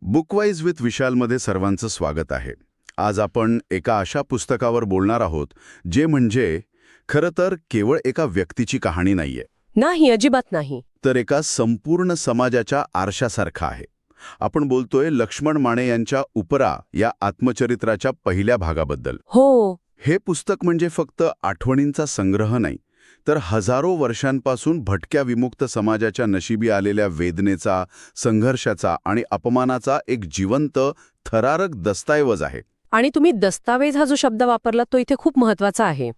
बुकवाईज with विशालमध्ये सर्वांचं स्वागत आहे. आज आपण एका अशा पुस्तकावर बोलणार आहोत जे म्हणजे खरं तर केवळ एका व्यक्तीची कहाणी नाहीये, नाही, अजिबात नाही. तर एका संपूर्ण समाजाच्या आरशासारखा आहे. आपण बोलतोय लक्ष्मण माने यांच्या उपरा या आत्मचरित्राच्या पहिल्या भागाबद्दल. हो. हे पुस्तक म्हणजे फक्त आठवणींचा संग्रह नाही, तर हजारो वर्षांपासून भटक्या विमुक्त समाजाच्या नशिबी आलेल्या वेदनेचा, संघर्षाचा आणि अपमानाचा एक जिवंत, थरारक दस्तऐवज आहे. आणि तुम्ही दस्तावेज हा जो शब्द वापरला तो इथे खूप महत्वाचा आहे.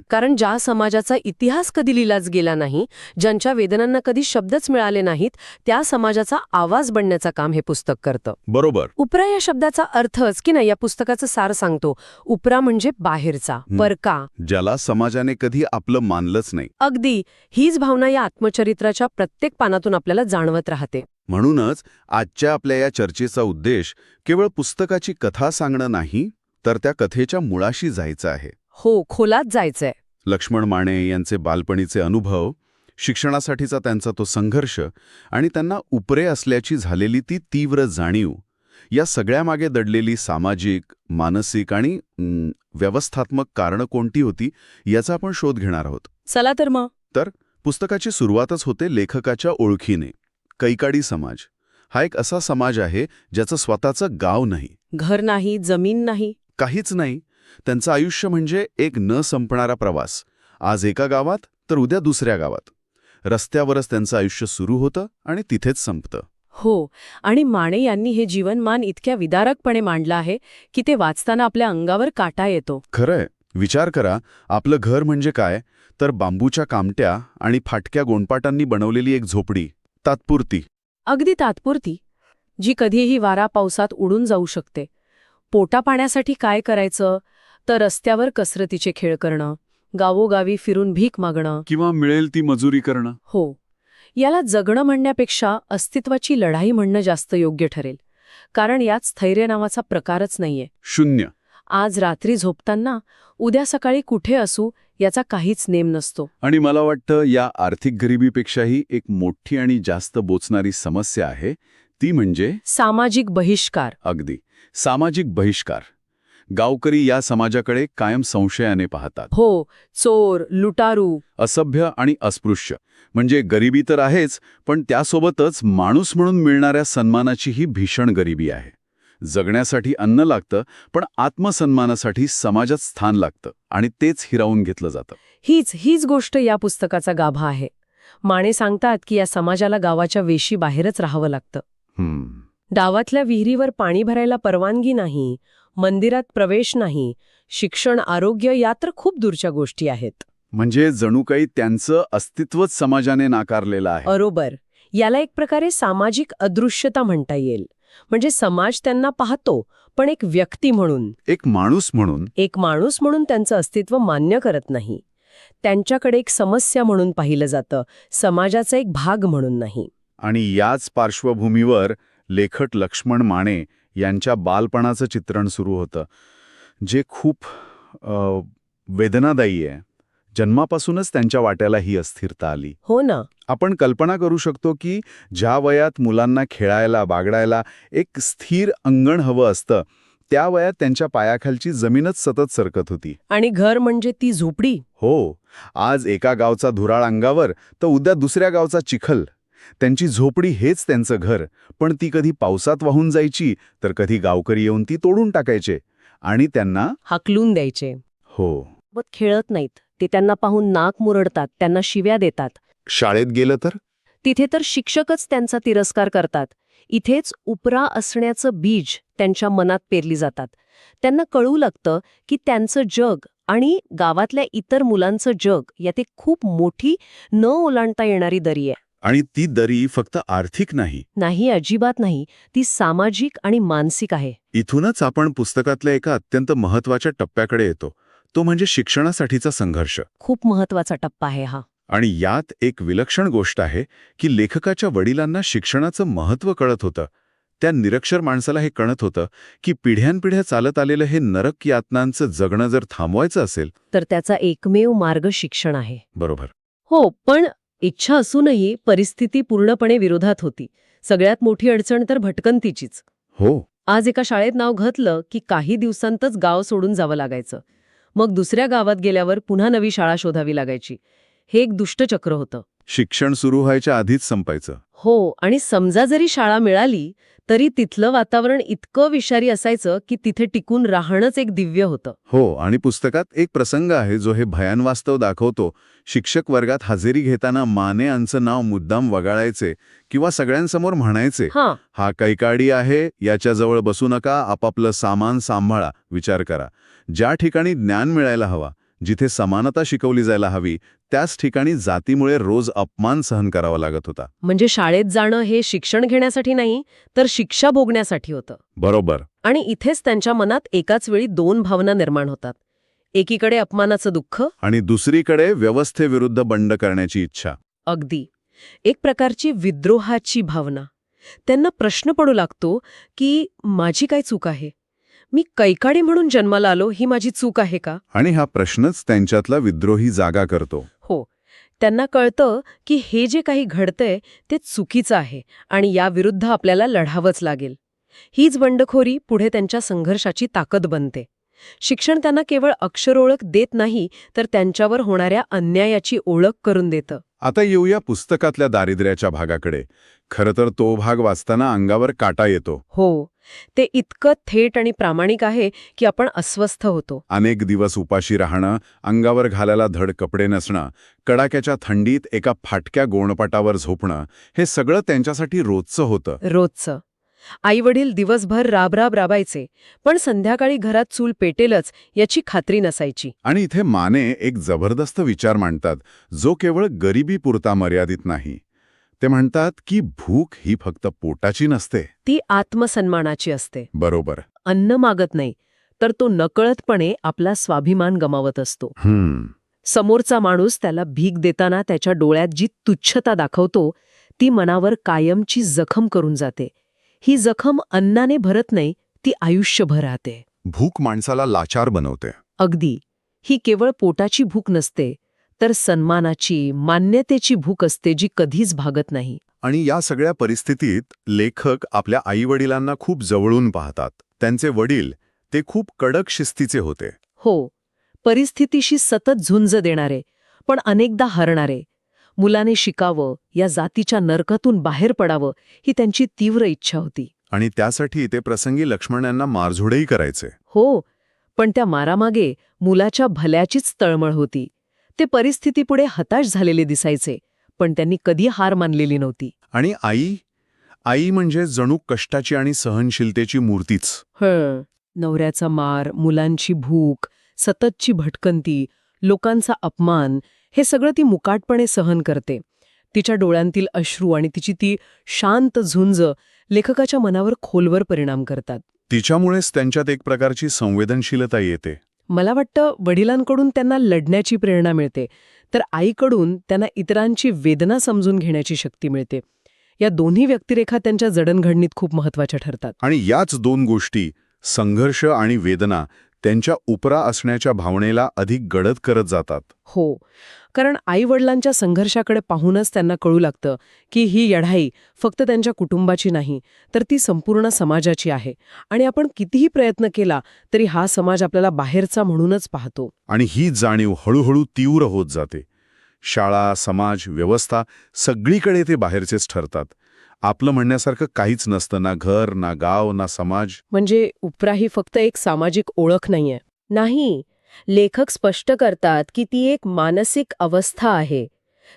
कारण ज्या समाजाचा इतिहास कधी लिहिलाच गेला नाही, ज्यांच्या वेदनांना कधी शब्दच मिळाले नाहीत, त्या समाजाचा आवाज बनण्याचं काम हे पुस्तक करतं. बरोबर. उपरा या शब्दाचा अर्थच की नाही या पुस्तकाचं सार सांगतो. उपरा म्हणजे बाहेरचा, परका, ज्याला समाजाने कधी आपलं मानलंच नाही. अगदी हीच भावना या आत्मचरित्राच्या प्रत्येक पानातून आपल्याला जाणवत राहते. म्हणूनच आजच्या आपल्या या चर्चेचा उद्देश केवळ पुस्तकाची कथा सांगणं नाही, तर त्या कथेच्या मुळाशी जायचं आहे. हो, खोलात जायचंय. लक्ष्मण माने यांचे बालपणीचे अनुभव, शिक्षणासाठीचा त्यांचा तो संघर्ष आणि त्यांना उपरे असल्याची झालेली ती तीव्र जाणीव, या सगळ्यामागे दडलेली सामाजिक, मानसिक आणि व्यवस्थात्मक कारणं कोणती होती याचा आपण शोध घेणार आहोत. चला तर मग. तर पुस्तकाची सुरुवातच होते लेखकाच्या ओळखीने. कैकाडी समाज हा एक असा समाज आहे ज्याचं स्वतःचं गाव नाही, घर नाही, जमीन नाही, काहीच नाही. त्यांचं आयुष्य म्हणजे एक न संपणारा प्रवास. आज एका गावात तर उद्या दुसऱ्या गावात. रस्त्यावरच त्यांचं आयुष्य सुरू होतं आणि तिथेच संपतं. हो. आणि माने यांनी हे जीवनमान इतक्या विदारकपणे मांडलं आहे की ते वाचताना आपल्या अंगावर काटा येतो. खरंय. विचार करा, आपलं घर म्हणजे काय, तर बांबूच्या कामट्या आणि फाटक्या गोंडपाटांनी बनवलेली एक झोपडी, तात्पुरती. अगदी तात्पुरती, जी कधीही वारा पावसात उडून जाऊ शकते. पोटापाण्यासाठी काय करायचं, तर रस्त्यावर कसरतीचे खेळ करणं, गावोगावी फिरून भीक मागणं, किंवा मिळेल ती मजुरी करणं. हो. याला जगणं म्हणण्यापेक्षा अस्तित्वाची लढाई म्हणणं जास्त योग्य ठरेल. कारण यात स्थैर्य नावाचा प्रकारच नाहीये. शून्य. आज रात्री झोपताना उद्या सकाळी कुठे असू याचा काहीच नेम नसतो. आणि मला वाटतं या आर्थिक गरिबीपेक्षाही एक मोठी आणि जास्त बोचणारी समस्या आहे, ती म्हणजे सामाजिक बहिष्कार. अगदी सामाजिक बहिष्कार. गावकरी या समाजाकडे कायम संशयाने पाहतात. हो, चोर, लुटारू, असभ्य आणि अस्पृश्य. म्हणजे गरिबी तर आहेच, पण त्यासोबतच माणूस म्हणून मिळणाऱ्या सन्मानाचीही भीषण गरिबी आहे. जगण्यासाठी अन्न लागतं, पण आत्मसन्मानासाठी समाजात स्थान लागतं आणि तेच हिरावून घेतलं जातं. हीच गोष्ट या पुस्तकाचा गाभा आहे. माने सांगतात की या समाजाला गावाच्या वेशी बाहेरच राहावं लागतं. गावातल्या विहिरीवर पाणी भरायला परवानगी नाही, मंदिरात प्रवेश नाही, शिक्षण, आरोग्य या तर खूप दूरच्या गोष्टी आहेत. म्हणजे जणू काही त्यांचं अस्तित्वच समाजाने नाकारलेलं आहे. बरोबर. याला एक प्रकारे सामाजिक अदृश्यता म्हणता येईल. म्हणजे समाज त्यांना पाहतो, पण एक व्यक्ती म्हणून, एक माणूस म्हणून त्यांचं अस्तित्व मान्य करत नाही. त्यांच्याकडे एक समस्या म्हणून पाहिलं जातं, समाजाचा एक भाग म्हणून नाही. आणि याच पार्श्वभूमीवर लेखक लक्ष्मण माने यांच्या बालपणाचं चित्रण सुरू होतं, जे खूप वेदनादायी आहे. जन्मापासूनच त्यांच्या वाट्याला ही अस्थिरता आली. हो ना. आपण कल्पना करू शकतो की ज्या वयात मुलांना खेळायला, बागडायला एक स्थिर अंगण हवं असतं, त्या वयात त्यांच्या पायाखालची जमीनच सतत सरकत होती. आणि घर म्हणजे ती झोपडी. हो. आज एका गावचा धुराळ अंगावर तर उद्या दुसऱ्या गावचा चिखल. त्यांची झोपडी हेच त्यांचं घर, पण ती कधी पावसात वाहून जायची, तर कधी गावकरी येऊन ती तोडून टाकायचे आणि त्यांना हाकलून द्यायचे. हो. खेळत नाहीत, ते त्यांना पाहून नाक मुरडतात, त्यांना शिव्या देतात. शाळेत गेलं तर तिथे तर शिक्षकच त्यांचा तिरस्कार करतात. इथेच उपरा असण्याचं बीज त्यांच्या मनात पेरली जातात. त्यांना कळू लागतं की त्यांचं जग आणि गावातल्या इतर मुलांचं जग यात एक खूप मोठी न ओलांडता येणारी दरी आहे. आणि ती दरी फक्त आर्थिक नाही, अजिबात नाही. ती सामाजिक आणि मानसिक आहे. इथूनच आपण पुस्तकातल्या एका अत्यंत महत्वाच्या टप्प्याकडे येतो, तो म्हणजे शिक्षणासाठीचा संघर्ष. खूप महत्वाचा टप्पा आहे हा. आणि यात एक विलक्षण गोष्ट आहे की लेखकाच्या वडिलांना शिक्षणाचं महत्त्व कळत होतं. त्या निरक्षर माणसाला हे कळत होतं की पिढ्यानपिढ्या चालत आलेलं हे नरक यातनांचं जगणं जर थांबवायचं असेल तर त्याचा एकमेव मार्ग शिक्षण आहे. बरोबर. हो, पण इच्छा असूनही परिस्थिती पूर्णपणे विरोधात होती. सगळ्यात मोठी अडचण तर भटकंतीचीच. हो. आज एका शाळेत नाव घातलं की काही दिवसांतच गाव सोडून जावं लागायचं. मग दुसऱ्या गावात गेल्यावर पुन्हा नवी शाळा शोधावी लागायची. हे एक दुष्टचक्र होतं. शिक्षण सुरू व्हायच्या आधीच संपायचं. हो, आणि समजा जरी शाळा मिळाली तरी तिथलं वातावरण इतकं विषारी असायचं की तिथे टिकून राहणंच एक दिव्य होतं. हो, आणि पुस्तकात एक प्रसंग आहे जो हे भयानवास्तव दाखवतो. शिक्षक वर्गात हजेरी घेताना माने यांचं नाव मुद्दाम वगाळायचे किंवा सगळ्यांसमोर म्हणायचे, हां, हा कैकाडी आहे, याच्याजवळ बसू नका, आपापलं सामान सांभाळा. विचार करा, ज्या ठिकाणी ज्ञान मिळायला हवा, जिथे समानता शिकवली जायला हवी, त्याच ठिकाणी जातीमुळे रोज अपमान सहन करावा लागत होता. म्हणजे शाळेत जाणं हे शिक्षण घेण्यासाठी नाही तर शिक्षा भोगण्यासाठी होतं. बरोबर. आणि इथेच त्यांच्या मनात एकाच वेळी दोन भावना निर्माण होतात. एकीकडे अपमानाचं दुःख. आणि दुसरीकडे व्यवस्थेविरुद्ध बंड करण्याची इच्छा. अगदी एक प्रकारची विद्रोहाची भावना. त्यांना प्रश्न पडू लागतो की माझी काय चूक आहे? मी कैकाडी म्हणून जन्माला आलो, ही माझी चूक आहे का? आणि हा प्रश्नच त्यांच्यातला विद्रोही जागा करतो. हो, त्यांना कळतं की हे जे काही घडतंय ते चुकीचं आहे आणि याविरुद्ध आपल्याला लढावंच लागेल. हीच बंडखोरी पुढे त्यांच्या संघर्षाची ताकद बनते. शिक्षण त्यांना केवळ अक्षरोळख देत नाही तर त्यांच्यावर होणाऱ्या अन्यायाची ओळख करून देतं. आता येऊया पुस्तकातल्या दारिद्र्याच्या भागाकडे. खरं तर तो भाग वाचताना अंगावर काटा येतो. हो, ते इतकं थेट आणि प्रामाणिक आहे की आपण अस्वस्थ होतो. अनेक दिवस उपाशी राहणं, अंगावर घालायला धड कपडे नसणं, कडाक्याच्या थंडीत एका फाटक्या गोणपाटावर झोपणं, हे सगळं त्यांच्यासाठी रोजचं होतं. रोजचं. आईवडील दिवसभर राबराब राबायचे, पण संध्याकाळी घरात चूल पेटेलच याची खात्री नसायची. आणि इथे माने एक जबरदस्त विचार मांडतात, जो केवळ गरिबीपुरता मर्यादित नाही. ते म्हणतात की भूक ही फक्त पोटाची नसते. ती आत्मसन्मानाची असते. बरोबर. अन्न मागत नाही, तर तो नकळतपणे आपला स्वाभिमान गमावत असतो. समोरचा माणूस त्याला भीक देताना त्याच्या डोळ्यात जी तुच्छता दाखवतो, ती मनावर कायमची जखम करून जाते. ही जखम अन्नाने भरत नाही, ती आयुष्यभर राहते. भूक माणसाला लाचार बनवते. अगदी. ही केवळ पोटाची भूक नसते, तर सन्मानाची, मान्यतेची भूक असते जी कधीच भागत नाही. आणि या सगळ्या परिस्थितीत लेखक आपल्या आईवडिलांना खूप जवळून पाहतात. त्यांचे वडील, ते खूप कडक शिस्तीचे होते. हो, परिस्थितीशी सतत झुंज देणारे, पण अनेकदा हरणारे. मुलाने शिकावं, या जातीच्या नरकातून बाहेर पडावं, ही त्यांची तीव्र इच्छा होती. आणि त्यासाठी ते प्रसंगी लक्ष्मण यांना मारझोडही करायचे. हो, पण त्या मारामागे मुलाच्या भल्याचीच तळमळ होती. ते परिस्थितीपुढे हताश झालेले दिसायचे, पण त्यांनी कधी हार मानलेली नव्हती. आणि आई म्हणजे जणू कष्टाची आणि सहनशीलतेची मूर्तीच. नवऱ्याचा मार, मुलांची भूक, सततची भटकंती, लोकांचा अपमान, हे सगळं ती मुकाटपणे सहन करते. तिच्या डोळ्यांतील अश्रू आणि तिची ती शांत झुंज लेखकाच्या मनावर खोलवर परिणाम करतात. तिच्यामुळेच त्यांच्यात एक प्रकारची संवेदनशीलता येते. मला वाटतं वडिलांकडून त्यांना लढण्याची प्रेरणा मिळते, तर आईकडून त्यांना इतरांची वेदना समजून घेण्याची शक्ती मिळते. या दोन्ही व्यक्तिरेखा त्यांच्या जडणघडणीत खूप महत्वाच्या ठरतात. आणि याच दोन गोष्टी, संघर्ष आणि वेदना, त्यांच्या उपरा असण्याच्या भावनेला अधिक गडद करत जातात. हो, कारण आईवडिलांच्या संघर्षाकडे पाहूनच त्यांना कळू लागतं की ही लढाई फक्त त्यांच्या कुटुंबाची नाही, तर ती संपूर्ण समाजाची आहे. आणि आपण कितीही प्रयत्न केला तरी हा समाज आपल्याला बाहेरचा म्हणूनच पाहतो. आणि ही जाणीव हळूहळू तीव्र होत जाते. शाळा, समाज, व्यवस्था, सगळीकडे ते बाहेरचेच ठरतात. आपलं म्हणण्यासारखं काहीच नसतं, ना घर, ना गाव, ना समाज. म्हणजे उपरा ही फक्त एक सामाजिक ओळख नाहीये. नाही, लेखक स्पष्ट करतात की ती एक मानसिक अवस्था आहे.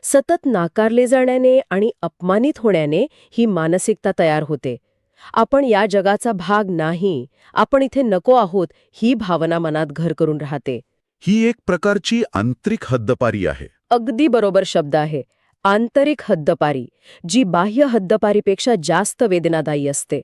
सतत नाकारले जाण्याने आणि अपमानित होण्याने ही मानसिकता तयार होते. आपण या जगाचा भाग नाही, आपण इथे नको आहोत, ही भावना मनात घर करून राहते. ही एक प्रकारची आंतरिक हद्दपारी आहे. अगदी बरोबर शब्द आहे, आंतरिक हद्दपारी, जी बाह्य हद्दपारीपेक्षा जास्त वेदनादायी असते.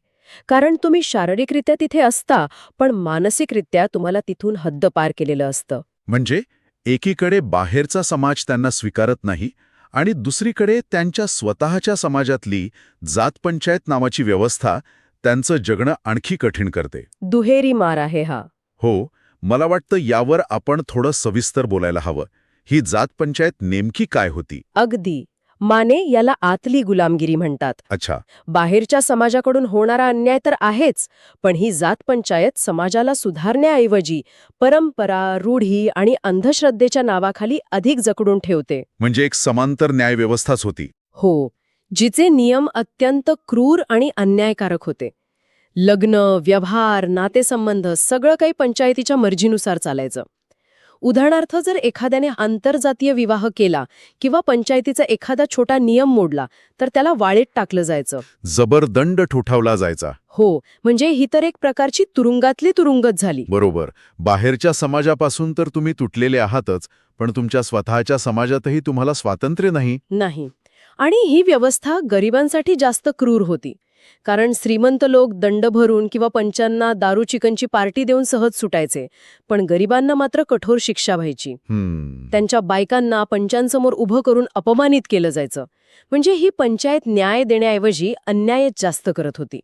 कारण तुम्ही शारीरिकरित्या तिथे असता, पण मानसिकरित्या तुम्हाला तिथून हद्दपार केलेलं असतं. म्हणजे एकीकडे बाहेरचा समाज त्यांना स्वीकारत नाही आणि दुसरीकडे त्यांच्या स्वतःच्या समाजातली जातपंचायत नावाची व्यवस्था त्यांचं जगणं आणखी कठीण करते. दुहेरी मार आहे हा. हो, मला वाटतं यावर आपण थोडं सविस्तर बोलायला हवं. ही जातपंचायत नेमकी काय होती? अगदी. माने याला आतली गुलामगिरी म्हणतात. अच्छा. बाहेरच्या समाजाकडून होणारा अन्याय तर आहेच, पण ही जात पंचायत समाजाला सुधारण्याऐवजी परंपरा, रूढी आणि अंधश्रद्धेच्या नावाखाली अधिक जकडून ठेवते. म्हणजे एक समांतर न्यायव्यवस्थाच होती. हो, जिचे नियम अत्यंत क्रूर आणि अन्यायकारक होते. लग्न, व्यवहार, नातेसंबंध सगळं काही पंचायतीच्या मर्जीनुसार चालायचं. उदाहरणार्थ, जर एखाद्याने आंतरजातीय विवाह केला किंवा पंचायतीचा एखादा छोटा नियम मोडला तर त्याला वाळीत टाकलं जायचं. जबरदंड ठोठावला जायचा. हो, म्हणजे ही तर एक प्रकारची तुरुंगातली तुरुंगत झाली. बरोबर. बाहेरच्या समाजापासून तर तुम्ही तुटलेले आहातच, पण तुमच्या स्वतःच्या समाजातही तुम्हाला स्वातंत्र्य नाही. नाही. आणि ही व्यवस्था गरिबांसाठी जास्त क्रूर होती. कारण श्रीमंत लोक दंड भरून किंवा पंचांना दारू चिकनची पार्टी देऊन सहज सुटायचे, पण गरिबांना मात्र कठोर शिक्षा व्हायची. त्यांच्या बायकांना पंचांसमोर उभं करून अपमानित केलं जायचं. म्हणजे ही पंचायत न्याय देण्याऐवजी अन्यायच जास्त करत होती.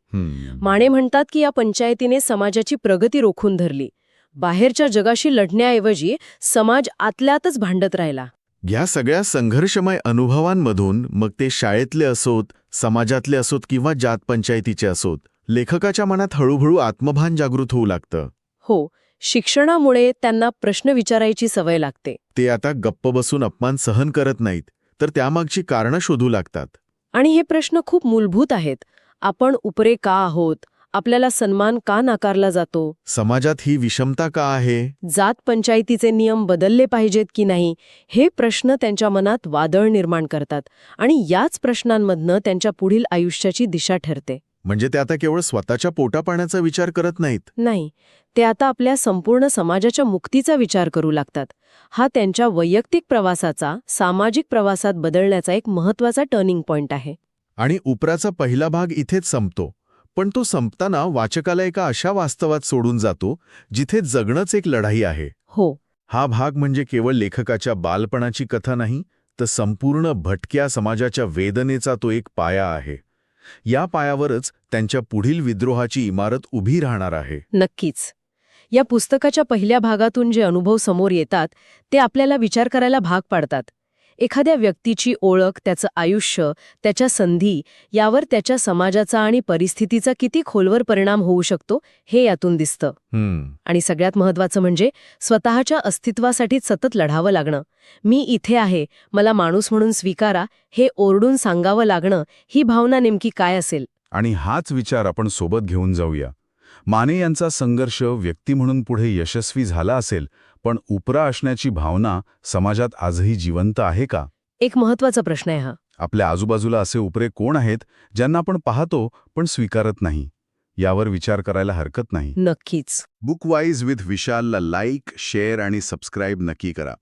माने म्हणतात की या पंचायतीने समाजाची प्रगती रोखून धरली. बाहेरच्या जगाशी लढण्याऐवजी समाज आतल्यातच भांडत राहिला. या सगळ्या संघर्षमय अनुभवांमधून, मग ते शाळेतले असोत, समाजातले असोत किंवा जात पंचायतीचे असोत, लेखकाच्या मनात हळूहळू आत्मभान जागृत होऊ लागतं. हो, शिक्षणामुळे त्यांना प्रश्न विचारायची सवय लागते. ते आता गप्प बसून अपमान सहन करत नाहीत, तर त्यामागची कारणं शोधू लागतात. आणि हे प्रश्न खूप मूलभूत आहेत. आपण उपरे का आहोत? आपल्याला सन्मान का नाकारला जातो? समाजात ही विषमता का आहे? जात पंचायतीचे नियम बदलले पाहिजेत की नाही? हे प्रश्न त्यांच्या मनात वादळ निर्माण करतात आणि याच प्रश्नांमधनं त्यांच्या पुढील आयुष्याची दिशा ठरते. म्हणजे ते आता केवळ स्वतःच्या पोटापाण्याचा विचार करत नाहीत. नाही, ते आता आपल्या संपूर्ण समाजाच्या मुक्तीचा विचार करू लागतात. हा त्यांच्या वैयक्तिक प्रवासाचा सामाजिक प्रवासात बदलण्याचा एक महत्त्वाचा टर्निंग पॉइंट आहे. आणि उपराचा पहिला भाग इथेच संपतो. पण तो संपताना वाचकाला एका अशा वास्तवात सोडून जातो, जिथे जगणंच एक लढाई आहे. हो, हा भाग म्हणजे केवळ लेखकाच्या बालपणाची कथा नाही, तर संपूर्ण भटक्या समाजाच्या वेदनेचा तो एक पाया आहे. या पायावरच त्यांच्या पुढील विद्रोहाची इमारत उभी राहणार आहे. नक्कीच. या पुस्तकाच्या पहिल्या भागातून जे अनुभव समोर येतात ते आपल्याला विचार करायला भाग पाडतात. एखाद्या व्यक्तीची ओळख, त्याचं आयुष्य, त्याच्या संधी यावर त्याच्या समाजाचा आणि परिस्थितीचा किती खोलवर परिणाम होऊ शकतो हे यातून दिसतं. आणि सगळ्यात महत्त्वाचं म्हणजे स्वतःच्या अस्तित्वासाठी सतत लढावं लागणं. मी इथे आहे, मला माणूस म्हणून स्वीकारा, हे ओरडून सांगावं लागणं, ही भावना नेमकी काय असेल? आणि हाच विचार आपण सोबत घेऊन जाऊया. माने यांचा संघर्ष व्यक्ती म्हणून पुढे यशस्वी झाला असेल, पण उपरा असण्याची भावना समाजात आजही जिवंत आहे का? एक महत्त्वाचा प्रश्न आहे हा. आपल्या आजूबाजूला असे उपरे कोण आहेत ज्यांना आपण पाहतो पण स्वीकारत नाही? यावर विचार करायला हरकत नाही. नक्कीच. बुकवाईज विथ विशालला लाईक, शेअर आणि सबस्क्राईब नक्की करा.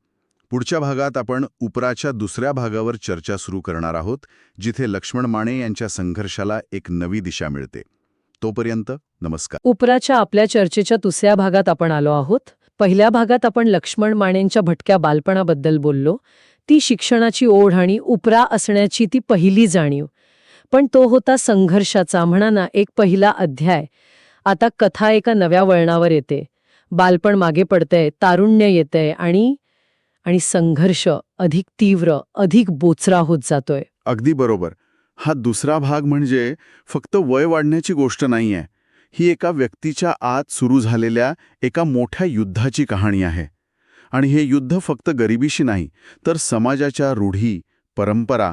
पुढच्या भागात आपण उपराच्या दुसऱ्या भागावर चर्चा सुरू करणार आहोत, जिथे लक्ष्मण माने यांच्या संघर्षाला एक नवी दिशा मिळते. तोपर्यंत नमस्कार. उपराच्या आपल्या चर्चेच्या दुसऱ्या भागात आपण आलो आहोत. पहिल्या भागात आपण लक्ष्मण मानेंच्या भटक्या बालपणाबद्दल बोललो, ती शिक्षणाची ओढ आणि उपरा असण्याची ती पहिली जाणीव. पण तो होता संघर्षाचा, म्हणा ना, एक पहिला अध्याय. आता कथा एका नव्या वळणावर येते. बालपण मागे पडतंय, तारुण्य येतंय आणि संघर्ष अधिक तीव्र, अधिक बोचरा होत जातोय. अगदी बरोबर. हा दुसरा भाग म्हणजे फक्त वय वाढण्याची गोष्ट नाहीये. ही एका व्यक्तीच्या आत सुरू झालेल्या एका मोठ्या युद्धाची कहाणी आहे. आणि हे युद्ध फक्त गरिबीशी नाही, तर समाजाच्या रूढी, परंपरा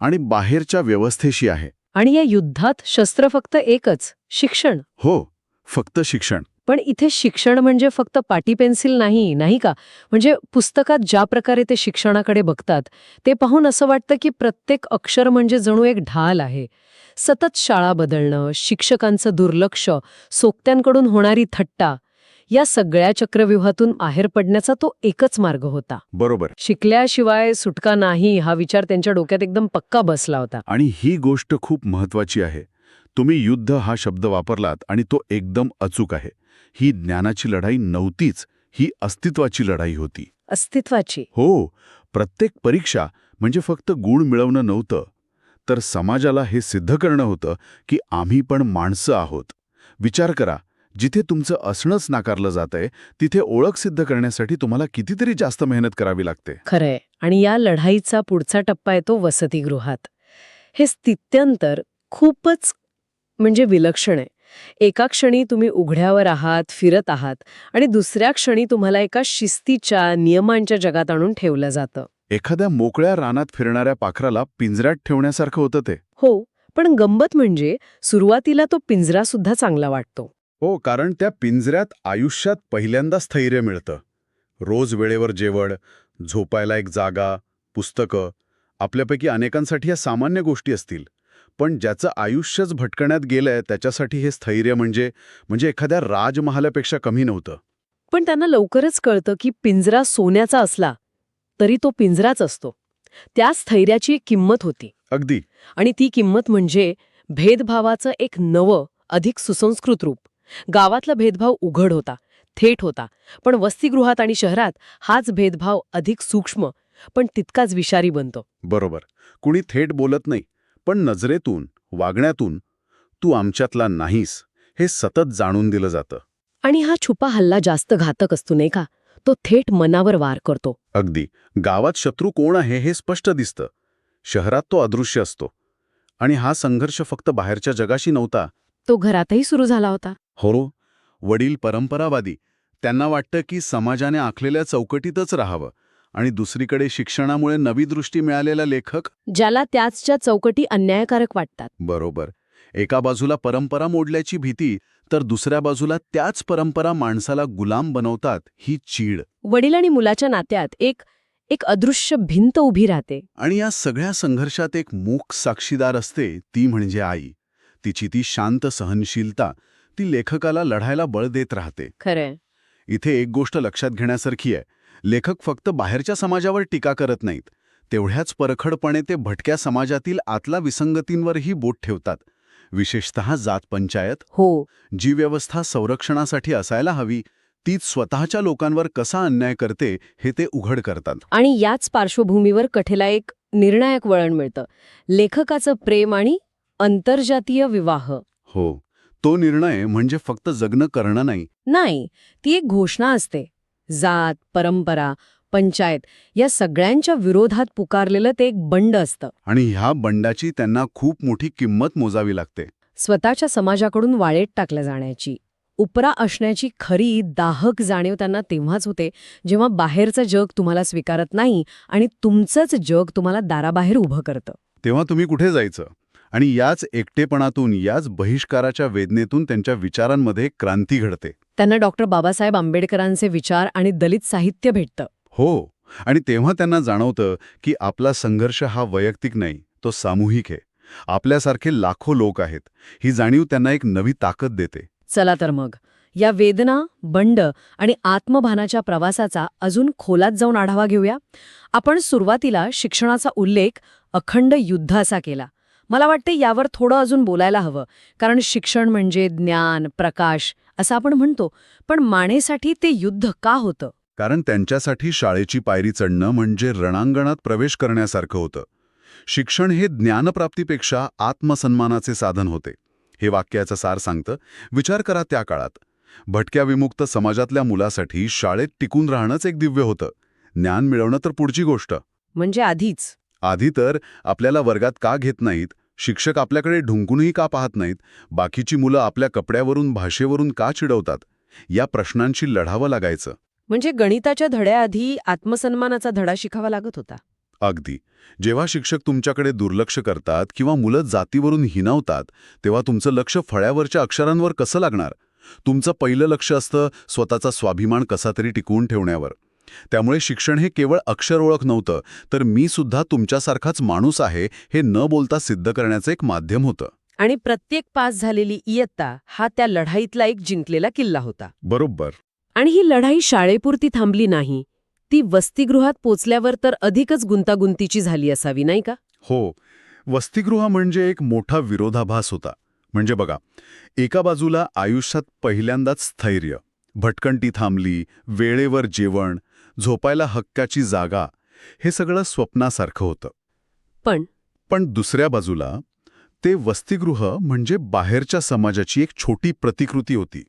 आणि बाहेरच्या व्यवस्थेशी आहे. आणि या युद्धात शस्त्र फक्त एकच, शिक्षण. हो, फक्त शिक्षण. पण इथे शिक्षण म्हणजे फक्त पाटी पेन्सिल नाही का? म्हणजे पुस्तकात ज्या प्रकारे ते शिक्षणाकडे बघतात ते पाहून असं वाटतं की प्रत्येक अक्षर म्हणजे जणू एक ढाल आहे. सतत शाळा बदलणं, शिक्षकांचं दुर्लक्ष, सोबत्यांकडून होणारी थट्टा, या सगळ्या चक्रव्यूहातून बाहेर पडण्याचा तो एकच मार्ग होता. बरोबर. शिकल्याशिवाय सुटका नाही, हा विचार त्यांच्या डोक्यात एकदम पक्का बसला होता. आणि ही गोष्ट खूप महत्वाची आहे. तुम्ही युद्ध हा शब्द वापरलात आणि तो एकदम अचूक आहे. ही ज्ञानाची लढाई नव्हतीच, ही अस्तित्वाची लढाई होती. अस्तित्वाची. हो, प्रत्येक परीक्षा म्हणजे फक्त गुण मिळवणं नव्हतं, तर समाजाला हे सिद्ध करणं होतं की आम्ही पण माणसं आहोत. विचार करा, जिथे तुमचं असणंच नाकारलं जातंय तिथे ओळख सिद्ध करण्यासाठी तुम्हाला कितीतरी जास्त मेहनत करावी लागते. खरंय. आणि या लढाईचा पुढचा टप्पा येतो वसतिगृहात. हे स्थित्यंतर खूपच म्हणजे विलक्षण आहे. एका क्षणी तुम्ही उघड्यावर आहात, फिरत आहात आणि दुसऱ्या क्षणी तुम्हाला एका शिस्तीच्या, नियमांच्या जगात आणून ठेवलं जातं. एखाद्या मोकळ्या रानात फिरणाऱ्या पाखराला पिंजऱ्यात ठेवण्यासारखं होतं ते. हो, पण गंमत म्हणजे सुरुवातीला तो पिंजरासुद्धा चांगला वाटतो. हो, कारण त्या पिंजऱ्यात आयुष्यात पहिल्यांदा स्थैर्य मिळतं. रोज वेळेवर जेवण, झोपायला एक जागा, पुस्तकं. आपल्यापैकी अनेकांसाठी या सामान्य गोष्टी असतील. पण ज्याचं आयुष्यच भटकण्यात गेलंय त्याच्यासाठी हे स्थैर्य म्हणजे एखाद्या राजमहालापेक्षा कमी नव्हतं. पण त्यांना लवकरच कळतं की पिंजरा सोन्याचा असला तरी तो पिंजराच असतो. त्या स्थैर्याची एक किंमत होती. अगदी. आणि ती किंमत म्हणजे भेदभावाचं एक नवं, अधिक सुसंस्कृत रूप. गावातला भेदभाव उघड होता, थेट होता. पण वसतिगृहात आणि शहरात हाच भेदभाव अधिक सूक्ष्म, पण तितकाच विषारी बनतो. बरोबर. कुणी थेट बोलत नाही, पण नजरेतून, वागण्यातून तू आमच्यातला नाहीस हे सतत जाणून दिलं जातं. आणि हा छुपा हल्ला जास्त घातक असतो नाही का? तो थेट मनावर वार करतो. अगदी. गावात शत्रू कोण आहे हे स्पष्ट दिसतं. शहरात तो अदृश्य असतो. आणि हा संघर्ष फक्त बाहेरच्या जगाशी नव्हता. तो घरातही सुरू झाला होता. हो, वडील परंपरावादी. त्यांना वाटतं की समाजाने आखलेल्या चौकटीतच राहावं. आणि दुसरीकडे शिक्षणामुळे नवी दृष्टी मिळालेला लेखक. ज्याला त्याच्या चौकटी अन्यायकारक वाटतात. बरोबर. एका बाजूला परंपरा मोडल्याची भीती, तर दुसऱ्या बाजूला त्याच परंपरा माणसाला गुलाम बनवतात ही चीड. वडील आणि मुलाच्या नात्यात एक अदृश्य भिंत उभी राहते. आणि या सगळ्या संघर्षात एक मूक साक्षीदार असते, ती म्हणजे आई. तिची ती शांत सहनशीलता, ती लेखकाला लढायला बळ देत राहते. खरंय. इथे एक गोष्ट लक्षात घेण्यासारखी आहे. लेखक फक्त बाहेरच्या समाजावर टीका करत नाहीत. तेवढ्याच परखडपणे ते भटक्या समाजातील आतला विसंगतींवरही बोट ठेवतात. विशेषतः जात पंचायत. हो. जी व्यवस्था संरक्षणासाठी असायला हवी, तीच स्वतःच्या लोकांवर कसा अन्याय करते हे ते उघड करतात. आणि याच पार्श्वभूमीवर कथेला एक निर्णायक वळण मिळतं. लेखकाचं प्रेम आणि आंतरजातीय विवाह. हो, तो निर्णय म्हणजे फक्त जगणं करणं नाही, ती एक घोषणा असते. जात, परंपरा, पंचायत या सगळ्यांच्या विरोधात पुकारलेलं ते एक बंड असतं. आणि ह्या बंडाची त्यांना खूप मोठी किंमत मोजावी लागते. स्वतःच्या समाजाकडून वाळेत टाकल्या जाण्याची, उपरा असण्याची खरी दाहक जाणीव त्यांना तेव्हाच होते जेव्हा बाहेरचं जग तुम्हाला स्वीकारत नाही आणि तुमचंच जग तुम्हाला दाराबाहेर उभं करतं. तेव्हा तुम्ही कुठे जायचं? आणि याच एकटेपणातून, याच बहिष्काराच्या वेदनेतून त्यांच्या विचारांमध्ये क्रांती घडते. त्यांना डॉक्टर बाबासाहेब आंबेडकरांचे विचार आणि दलित साहित्य भेटतं. हो, आणि तेव्हा त्यांना जाणवतं की आपला संघर्ष हा वैयक्तिक नाही, तो सामूहिक आहे. आपल्यासारखे लाखो लोक आहेत. ही जाणीव त्यांना एक नवी ताकद देते. चला तर मग या वेदना, बंड आणि आत्मभानाच्या प्रवासाचा अजून खोलात जाऊन आढावा घेऊया. आपण सुरुवातीला शिक्षणाचा उल्लेख अखंड युद्ध असा केला. मला वाटते यावर थोडं अजून बोलायला हवं, कारण शिक्षण म्हणजे ज्ञान, प्रकाश असं आपण म्हणतो, पण मानेसाठी ते युद्ध का होतं? कारण त्यांच्यासाठी शाळेची पायरी चढणं म्हणजे रणांगणात प्रवेश करण्यासारखं होतं. शिक्षण हे ज्ञानप्राप्तीपेक्षा आत्मसन्मानाचे साधन होते. हे वाक्याचं सार सांगतं. विचार करा त्या काळात. भटक्या विमुक्त समाजातल्या मुलासाठी शाळेत टिकून राहणंच एक दिव्य होतं. ज्ञान मिळवणं तर पुढची गोष्ट. म्हणजे आधी तर आपल्याला वर्गात का घेत नाहीत, शिक्षक आपल्याकडे ढुंकूनही का पाहत नाहीत, बाकीची मुलं आपल्या कपड्यावरून, भाषेवरून का चिडवतात, या प्रश्नांशी लढावं लागायचं. म्हणजे गणिताच्या धड्याआधी आत्मसन्मानाचा धडा शिकावा लागत होता. अगदी. जेव्हा शिक्षक तुमच्याकडे दुर्लक्ष करतात किंवा मुलं जातीवरून हिणावतात, तेव्हा तुमचं लक्ष फळ्यावरच्या अक्षरांवर कसं लागणार? तुमचं पहिलं लक्ष असतं स्वतःचा स्वाभिमान कसा तरी टिकवून ठेवण्यावर. त्यामुळे शिक्षण हे केवळ अक्षर ओळख नव्हतं, तर मी सुद्धा तुमच्यासारखाच माणूस आहे हे न बोलता सिद्ध करण्याचं एक माध्यम होतं. आणि प्रत्येक पास झालेली इयत्ता हा त्या लढाईतला एक जिंकलेला किल्ला होता. बरोबर. आणि ही लढाई शाळेपुरती थांबली नाही. ती वसतिगृहात पोचल्यावर तर अधिकच गुंतागुंतीची झाली असावी, नाही का? हो, वसतिगृह म्हणजे एक मोठा विरोधाभास होता. म्हणजे बघा, एका बाजूला आयुष्यात पहिल्यांदाच स्थैर्य, भटकंती थांबली, वेळेवर जेवण, झोपायला हक्काची जागा, हे सगळं स्वप्नासारखं होतं. पण दुसऱ्या बाजूला ते वसतिगृह म्हणजे बाहेरच्या समाजाची एक छोटी प्रतिकृती होती.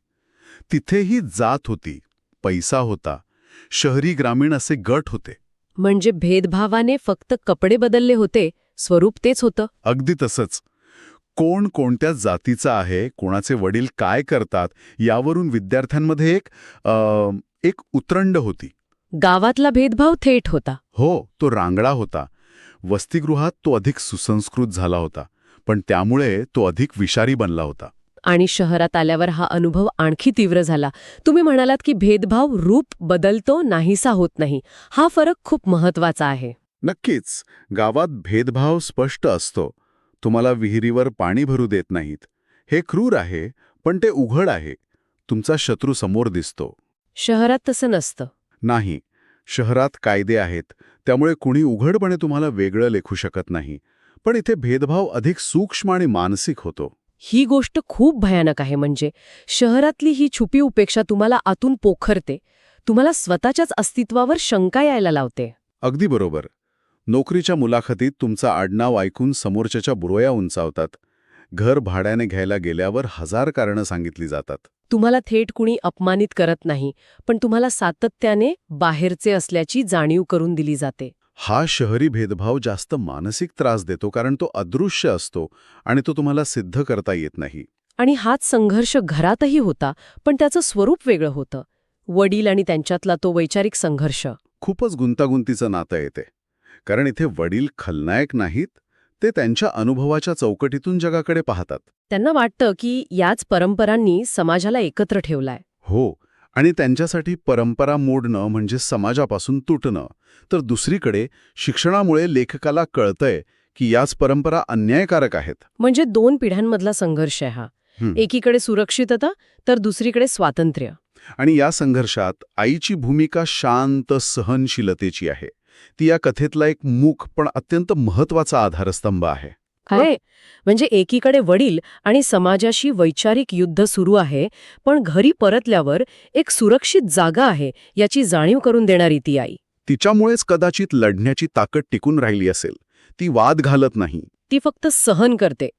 तिथेही जात होती, पैसा होता, शहरी ग्रामीण असे गट होते. म्हणजे भेदभावाने फक्त कपडे बदलले होते, स्वरूप तेच होतं. अगदी तसंच. कोण कोणत्या जातीचा आहे, कोणाचे वडील काय करतात, यावरून विद्यार्थ्यांमध्ये एक उतरंड होती. गावातला भेदभाव थेट होता. हो, तो रांगडा होता. वसतिगृहात तो अधिक सुसंस्कृत झाला होता, पण त्यामुळे तो अधिक विषारी बनला होता. आणि शहरात आल्यावर हा अनुभव आणखी तीव्र झाला. तुम्ही म्हणालात की भेदभाव रूप बदलतो, नाहीसा होत नाही. हा फरक खूप महत्वाचा आहे. नक्कीच, गावात भेदभाव स्पष्ट असतो. तुम्हाला विहिरीवर पाणी भरू देत नाहीत. हे क्रूर आहे, पण ते उघड आहे. तुमचा शत्रू समोर दिसतो. शहरात तसं नसतं. नाही, शहरात कायदे आहेत, त्यामुळे कुणी उघडपणे तुम्हाला वेगळं लेखू शकत नाही. पण इथे भेदभाव अधिक सूक्ष्म आणि मानसिक होतो. ही गोष्ट खूप भयानक आहे. म्हणजे शहरातली ही छुपी उपेक्षा तुम्हाला आतून पोखरते, तुम्हाला स्वतःच्याच अस्तित्वावर शंका यायला लावते. अगदी बरोबर. नोकरीच्या मुलाखतीत तुमचं आडनाव ऐकून समोरच्याच्या बुरव्या उंचावतात. घर भाड्याने घ्यायला गेल्यावर 1000 कारणं सांगितली जातात. तुम्हाला थेट कुणी अपमानित करत नाही, पण तुम्हाला सातत्याने बाहेरचे असल्याची जाणीव करून दिली जाते. हा शहरी भेदभाव जास्त मानसिक त्रास देतो, कारण तो अदृश्य असतो आणि तो तुम्हाला सिद्ध करता येत नाही. आणि हाच संघर्ष घरातही होता, पण त्याचं स्वरूप वेगळं होतं. वडील आणि त्यांच्यातला तो वैचारिक संघर्ष. खूपच गुंतागुंतीचं नातं येते, कारण इथे वडील खलनायक नाहीत, ते त्यांच्या अनुभवाच्या चौकटीतून जगाकडे पाहतात. त्यांना वाटतं की याच परंपरांनी समाजाला एकत्र ठेवलाय. हो, आणि त्यांच्यासाठी परंपरा मोडणं म्हणजे समाजापासून तुटणं. तर दुसरीकडे शिक्षणामुळे लेखकाला कळतंय की याच परंपरा अन्यायकारक आहेत. म्हणजे 2 पिढ्यांमधला संघर्ष आहे हा. एकीकडे सुरक्षितता, तर दुसरीकडे स्वातंत्र्य. आणि या संघर्षात आईची भूमिका शांत सहनशीलतेची आहे. ती या कथेतला एक मूक पण अत्यंत महत्वाचा आधारस्तंभ आहे. काय म्हणजे एकीकडे वडील आणि समाजाशी वैचारिक युद्ध सुरू आहे, पण घरी परतल्यावर एक सुरक्षित जागा आहे याची जाणीव करून देणारी ती आई. तिच्यामुळेच कदाचित लढण्याची ताकद टिकून राहिली असेल. ती वाद घालत नाही. ती फक्त सहन करते,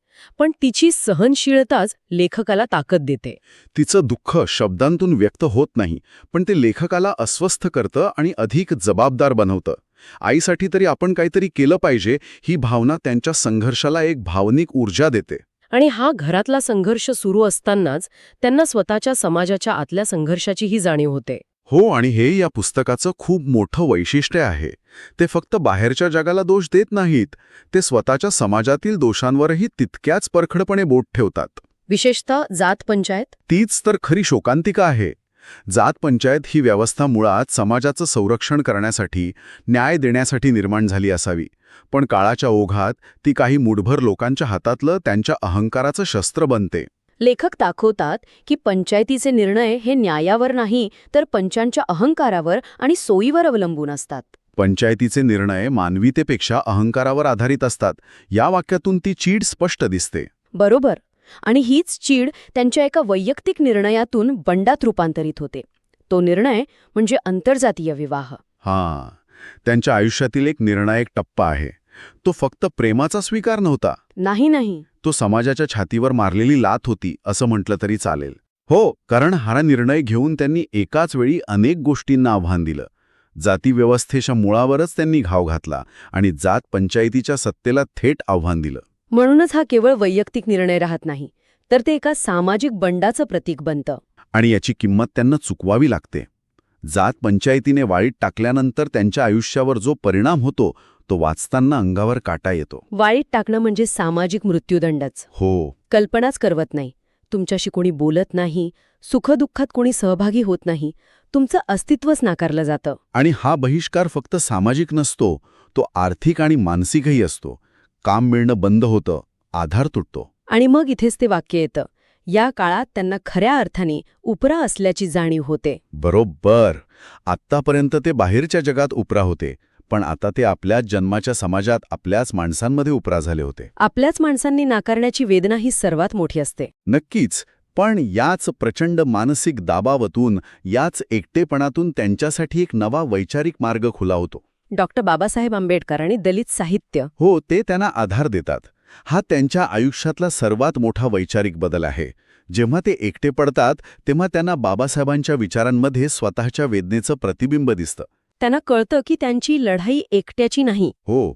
पण तिची सहनशीलताच लेखकाला ताकद देते. तिचं दुःख शब्दांतून व्यक्त होत नाही, पण ते लेखकाला अस्वस्थ करतं आणि अधिक जबाबदार बनवतं. आईसाठी तरी आपण काहीतरी केलं पाहिजे, ही भावना त्यांच्या संघर्षाला एक भावनिक ऊर्जा देते. आणि हा घरातला संघर्ष सुरू असतानाच त्यांना स्वतःच्या समाजाच्या आतल्या संघर्षाचीही जाणीव होते. हो, आणि हे या पुस्तकाचं खूप मोठं वैशिष्ट्य आहे. ते फक्त बाहेरच्या जगाला दोष देत नाहीत, ते स्वतःच्या समाजातील दोषांवरही तितक्याच परखडपणे बोट ठेवतात. विशेषतः जात पंचायत. तीच तर खरी शोकांतिका आहे. जात पंचायत ही व्यवस्था मुळात समाजाचं संरक्षण करण्यासाठी, न्याय देण्यासाठी निर्माण झाली असावी. पण काळाच्या ओघात ती काही मूठभर लोकांच्या हातातलं त्यांच्या अहंकाराचं शस्त्र बनते. लेखक दाखवतात की पंचायतीचे निर्णय हे न्यायावर नाही, तर पंचांच्या अहंकारावर आणि सोयीवर अवलंबून असतात. पंचायतीचे निर्णय मानवीतेपेक्षा अहंकारावर आधारित असतात. या वाक्यातून ती चीड स्पष्ट दिसते. बरोबर. आणि हीच चीड त्यांच्या एका वैयक्तिक निर्णयातून बंडात रूपांतरित होते. तो निर्णय म्हणजे आंतरजातीय विवाह. हां, त्यांच्या आयुष्यातील एक निर्णायक टप्पा आहे. तो फक्त प्रेमाचा स्वीकार नव्हता. नाही. तो समाजाच्या छातीवर मारलेली लाथ होती, असं म्हटलं तरी चालेल. हो, कारण हा निर्णय घेऊन त्यांनी एकाच वेळी अनेक गोष्टींना आव्हान दिलं. जातीव्यवस्थेच्या मुळावरच त्यांनी घाव घातला आणि जात पंचायतीच्या सत्तेला थेट आव्हान दिलं. म्हणूनच हा केवळ वैयक्तिक निर्णय राहत नाही, तर ते एका सामाजिक बंडाचं प्रतीक बनतं. आणि याची किंमत त्यांना चुकवावी लागते. जात पंचायतीने वाळीत टाकल्यानंतर त्यांच्या आयुष्यावर जो परिणाम होतो, तो वाचताना अंगावर काटा येतो. वाळीत टाकणं म्हणजे सामाजिक मृत्यूदंडच. हो. कल्पनाच करवत नाही. तुमच्याशी कोणी बोलत नाही, सुखदुःखात कोणी सहभागी होत नाही, तुमचं अस्तित्वच नाकारलं जातं. आणि हा बहिष्कार फक्त सामाजिक नसतो, तो आर्थिक आणि मानसिकही असतो. काम मिळणं बंद होतं, आधार तुटतो. आणि मग इथेच ते वाक्य येतं, या काळात त्यांना खऱ्या अर्थाने उपरा असल्याची जाणीव होते. बरोबर. आत्तापर्यंत ते बाहेरच्या जगात उपरा होते, पण आता ते आपल्याच जन्माच्या समाजात आपल्याच माणसांमध्ये उपरा झाले होते. आपल्याच माणसांनी नाकारण्याची वेदना ही सर्वात मोठी असते. नक्कीच. पण याच प्रचंड मानसिक दाबावतून, याच एकटेपणातून त्यांच्यासाठी एक नवा वैचारिक मार्ग खुला होतो. डॉक्टर बाबासाहेब आंबेडकर आणि दलित साहित्य. हो, ते त्यांना आधार देतात. हा त्यांच्या आयुष्यातला सर्वात मोठा वैचारिक बदल आहे. जेव्हा ते एकटे पडतात तेव्हा त्यांना बाबासाहेबांच्या विचारांमध्ये स्वतःच्या वेदनेचं प्रतिबिंब दिसतं. त्यांना कळतं की त्यांची लढाई एकट्याची नाही. हो,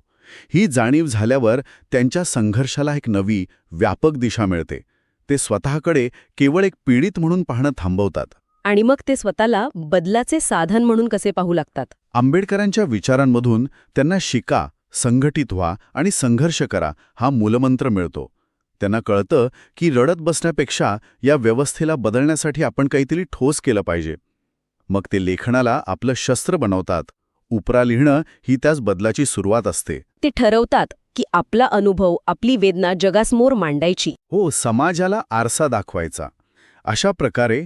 ही जाणीव झाल्यावर त्यांच्या संघर्षाला एक नवी, व्यापक दिशा मिळते. ते स्वतःकडे केवळ एक पीडित म्हणून पाहणं थांबवतात. आणि मग ते स्वतःला बदलाचे साधन म्हणून कसे पाहू लागतात. आंबेडकरांच्या विचारांमधून त्यांना शिका, संघटित व्हा आणि संघर्ष करा हा मूलमंत्र मिळतो. त्यांना कळतं की रडत बसण्यापेक्षा या व्यवस्थेला बदलण्यासाठी आपण काहीतरी ठोस केलं पाहिजे. मग ते लेखनाला आपलं शस्त्र बनवतात. उपरा लिहिणं ही त्याच बदलाची सुरुवात असते. ते ठरवतात की आपला अनुभव, आपली वेदना जगासमोर मांडायची. हो, समाजाला आरसा दाखवायचा. अशा प्रकारे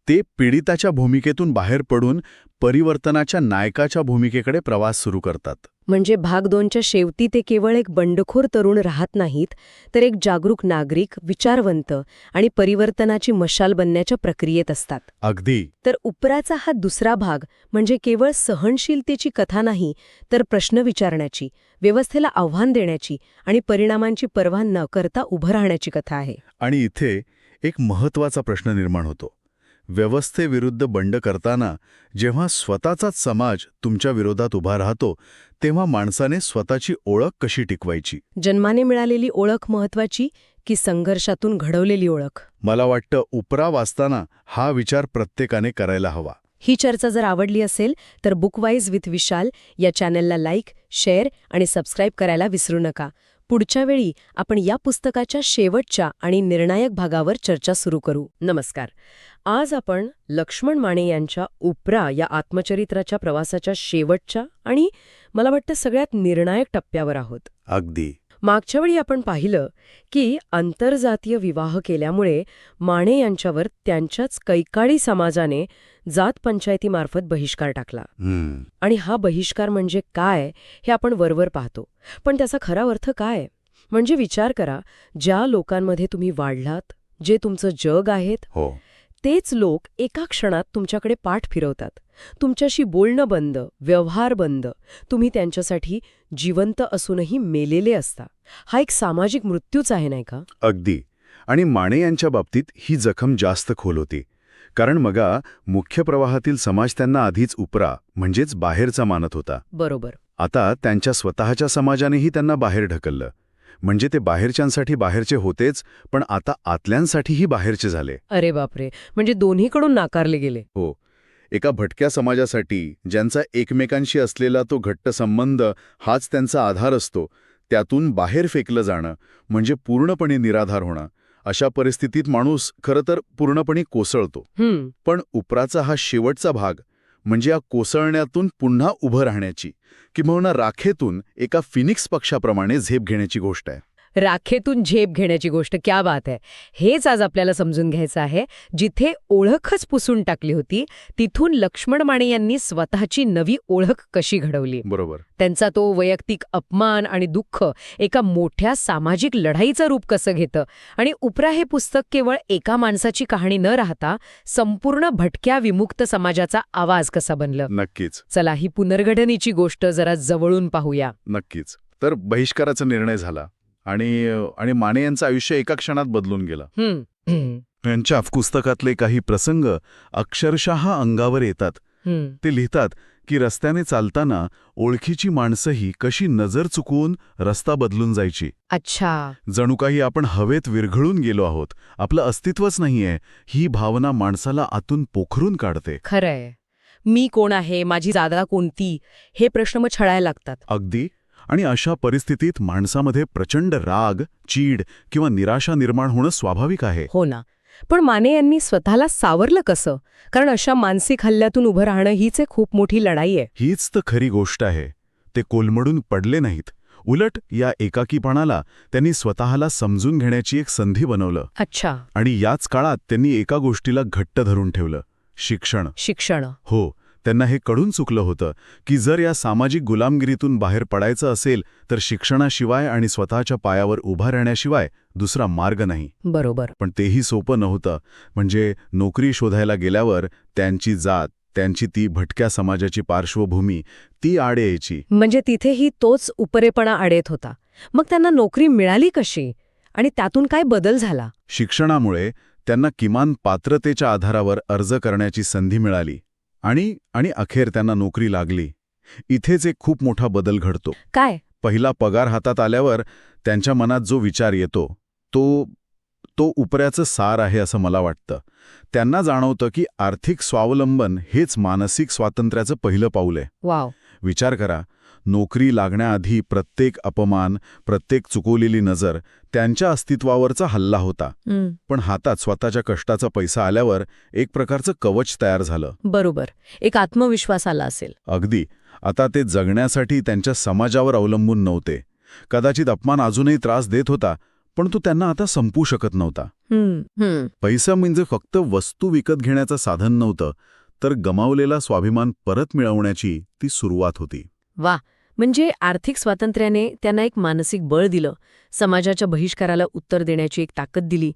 ते पीडिताच्या भूमिकेतून बाहेर पडून परिवर्तनाच्या नायकाच्या भूमिकेकडे प्रवास सुरू करतात. म्हणजे भाग 2च्या शेवटी ते केवळ एक बंडखोर तरुण राहत नाहीत, तर एक जागरूक नागरिक, विचारवंत आणि परिवर्तनाची मशाल बनण्याच्या प्रक्रियेत असतात. अगदी. तर उपराचा हा दुसरा भाग म्हणजे केवळ सहनशीलतेची कथा नाही, तर प्रश्न विचारण्याची, व्यवस्थेला आव्हान देण्याची आणि परिणामांची पर्वा न करता उभं राहण्याची कथा आहे. आणि इथे एक महत्त्वाचा प्रश्न निर्माण होतो. व्यवस्थेविरुद्ध बंड करताना जेव्हा स्वतःचाच समाज तुमच्या विरोधात उभा राहतो, तेव्हा माणसाने स्वतःची ओळख कशी टिकवायची? जन्माने मिळालेली ओळख महत्वाची की संघर्षातून घडवलेली ओळख? मला वाटतं उपरा वाचताना हा विचार प्रत्येकाने करायला हवा. ही चर्चा जर आवडली असेल तर बुकवाईज विथ विशाल या चॅनलला लाईक, शेअर आणि सबस्क्राईब करायला विसरू नका. पुढच्या वेळी आपण या पुस्तकाच्या शेवटच्या आणि निर्णायक भागावर चर्चा सुरू करू. नमस्कार. आज आपण लक्ष्मण माने यांच्या उपरा या आत्मचरित्राच्या प्रवासाच्या शेवटच्या आणि मला वाटतं सगळ्यात निर्णायक टप्प्यावर आहोत. अगदी. मागच्या वेळी आपण पाहिलं की आंतरजातीय विवाह केल्यामुळे माने यांच्यावर त्यांच्याच कैकाडी समाजाने जात पंचायतीमार्फत बहिष्कार टाकला. आणि हा बहिष्कार म्हणजे काय हे आपण वरवर पाहतो, पण त्याचा खरा अर्थ काय? म्हणजे विचार करा, ज्या लोकांमध्ये तुम्ही वाढलात, जे तुमचं जग आहेत, हो, तेच लोक एका क्षणात तुमच्याकडे पाठ फिरवतात. तुमच्याशी बोलणं बंद, व्यवहार बंद. तुम्ही त्यांच्यासाठी जिवंत असूनही मेलेले असता. हा एक सामाजिक मृत्यूच आहे, नाही का? अगदी. आणि माने यांच्या बाबतीत ही जखम जास्त खोल होती. कारण मगा मुख्य प्रवाहातील समाज त्यांना आधीच उपरा म्हणजेच बाहेरचा मानत होता. बरोबर. आता त्यांच्या स्वतःच्या समाजानेही त्यांना बाहेर ढकललं. म्हणजे ते बाहेरच्यांसाठी बाहेरचे होतेच, पण आता आतल्यांसाठीही बाहेरचे झाले. अरे बापरे, म्हणजे दोन्हीकडून नाकारले गेले. हो. एका भटक्या समाजासाठी ज्यांचा एकमेकांशी असलेला तो घट्ट संबंध हाच त्यांचा आधार असतो, त्यातून बाहेर फेकलं जाणं म्हणजे पूर्णपणे निराधार होणं. अशा परिस्थितीत माणूस खरं तर पूर्णपणे कोसळतो. पण उपराचा हा शेवटचा भाग म्हणजे या कोसळण्यातून पुन्हा उभं राहण्याची, किंबहुना राखेतून एका फिनिक्स पक्षाप्रमाणे झेप घेण्याची गोष्ट आहे. राखेतून झेप घेण्याची गोष्ट, क्या बात आहे. हेच आज आपल्याला समजून घ्यायचं आहे. जिथे ओळखच पुसून टाकली होती, तिथून लक्ष्मण माने यांनी स्वतःची नवी ओळख कशी घडवली. बरोबर. त्यांचा तो वैयक्तिक अपमान आणि दुःख एका मोठ्या सामाजिक लढाईचं रूप कसं घेतं, आणि उपरा हे पुस्तक केवळ एका माणसाची कहाणी न राहता संपूर्ण भटक्या विमुक्त समाजाचा आवाज कसा बनलं. नक्कीच. चला, ही पुनर्घडणीची गोष्ट जरा जवळून पाहूया. नक्कीच. तर बहिष्काराचा निर्णय झाला आणि माने यांचं आयुष्य एका क्षणात बदलून गेलं. यांच्या पुस्तकातले काही प्रसंग अक्षरशः अंगावर येतात. ते लिहितात की रस्त्याने चालताना ओळखीची माणसंही कशी नजर चुकवून रस्ता बदलून जायची. अच्छा. जणू काही आपण हवेत विरघळून गेलो आहोत, आपलं अस्तित्वच नाहीये, ही भावना माणसाला आतून पोखरून काढते. खरंय. मी कोण आहे, माझी जागा कोणती, हे प्रश्न मग छळायला लागतात. अगदी. आणि अशा परिस्थितीत माणसामध्ये प्रचंड राग, चीड किंवा निराशा निर्माण होणं स्वाभाविक आहे. हो ना. पण माने यांनी स्वतःला सावरलं कसं? कारण अशा मानसिक हल्ल्यातून उभं राहणं हीच एक खूप मोठी लढाई आहे. हीच तर खरी गोष्ट आहे. ते कोलमडून पडले नाहीत. उलट या एकाकीपणाला त्यांनी स्वतःला समजून घेण्याची एक संधी बनवलं. अच्छा. आणि याच काळात त्यांनी एका गोष्टीला घट्ट धरून ठेवलं, शिक्षण. शिक्षण. हो. त्यांना हे कळून चुकलं होतं की जर या सामाजिक गुलामगिरीतून बाहेर पडायचं असेल तर शिक्षणाशिवाय आणि स्वतःच्या पायावर उभा राहण्याशिवाय दुसरा मार्ग नाही. बरोबर. पण तेही सोपं नव्हतं. म्हणजे नोकरी शोधायला गेल्यावर त्यांची जात, त्यांची ती भटक्या समाजाची पार्श्वभूमी ती आड यायची. म्हणजे तिथेही तोच उपरेपणा आडेत होता. मग त्यांना नोकरी मिळाली कशी आणि त्यातून काय बदल झाला? शिक्षणामुळे त्यांना किमान पात्रतेच्या आधारावर अर्ज करण्याची संधी मिळाली आणि अखेर त्यांना नोकरी लागली. इथेच एक खूप मोठा बदल घडतो. काय? पहिला पगार हातात आल्यावर त्यांच्या मनात जो विचार येतो तो उपऱ्याचं सार आहे असं मला वाटतं. त्यांना जाणवतं की आर्थिक स्वावलंबन हेच मानसिक स्वातंत्र्याचं पहिलं पाऊल आहे. वाव. विचार करा, नोकरी लागण्याआधी प्रत्येक अपमान, प्रत्येक चुकवलेली नजर त्यांच्या अस्तित्वावरचा हल्ला होता. पण हातात स्वतःच्या कष्टाचा पैसा आल्यावर एक प्रकारचं कवच तयार झालं. बरोबर. एक आत्मविश्वास आला असेल. अगदी. आता ते जगण्यासाठी त्यांच्या समाजावर अवलंबून नव्हते. कदाचित अपमान अजूनही त्रास देत होता, पण तो त्यांना आता संपू शकत नव्हता. पैसा म्हणजे फक्त वस्तू विकत घेण्याचं साधन नव्हतं, तर गमावलेला स्वाभिमान परत मिळवण्याची ती सुरुवात होती. वा. म्हणजे आर्थिक स्वातंत्र्याने त्यांना एक मानसिक बळ दिलं, समाजाच्या बहिष्काराला उत्तर देण्याची एक ताकद दिली.